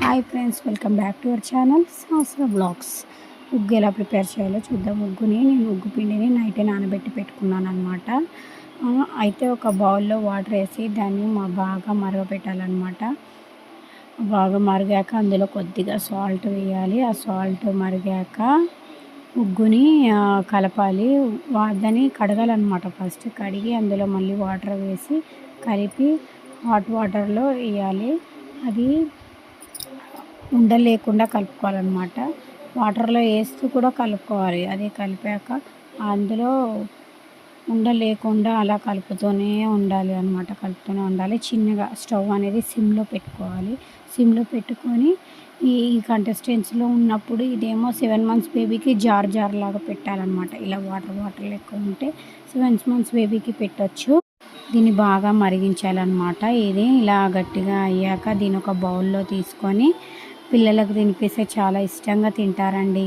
Hi friends, welcome back to our channel Sahasra blogs. ఉగ్గు ఎలా prepare చేయాలో చూద్దాం. నేను ఉగ్గు పిండిని నైటే నానబెట్టి పెట్టుకున్నాను అనమాట. అయితే ఒక బౌల్లో వాటర్ వేసి దాన్ని బాగా మరగపెట్టాలన్నమాట. బాగా మరిగాక అందులో కొద్దిగా సాల్ట్ వేయాలి. ఆ సాల్ట్ మరిగాక ఉగ్గుని కలపాలి. దాన్ని కడగాలన్నమాట. ఫస్ట్ కడిగి అందులో మళ్ళీ వాటర్ వేసి కలిపి హాట్ వాటర్లో వేయాలి. అది ఉండలు లేకుండా కలుపుకోవాలన్నమాట. వాటర్లో వేస్తూ కూడా కలుపుకోవాలి. అది కలిపాక అందులో ఉండలు లేకుండా అలా కలుపుతూనే ఉండాలి అన్నమాట. కలుపుతూనే ఉండాలి. చిన్నగా స్టవ్ అనేది సిమ్లో పెట్టుకోవాలి. సిమ్లో పెట్టుకొని ఈ కంటెస్టెన్స్లో ఉన్నప్పుడు ఇదేమో 7 months బేబీకి జార్ లాగా పెట్టాలన్నమాట. ఇలా వాటర్ లెక్క ఉంటే 7 months బేబీకి పెట్టచ్చు. దీన్ని బాగా మరిగించాలన్నమాట. ఇది ఇలా గట్టిగా అయ్యాక దీని ఒక బౌల్లో తీసుకొని పిల్లలకు తినిపిస్తే చాలా ఇష్టంగా తింటారండి.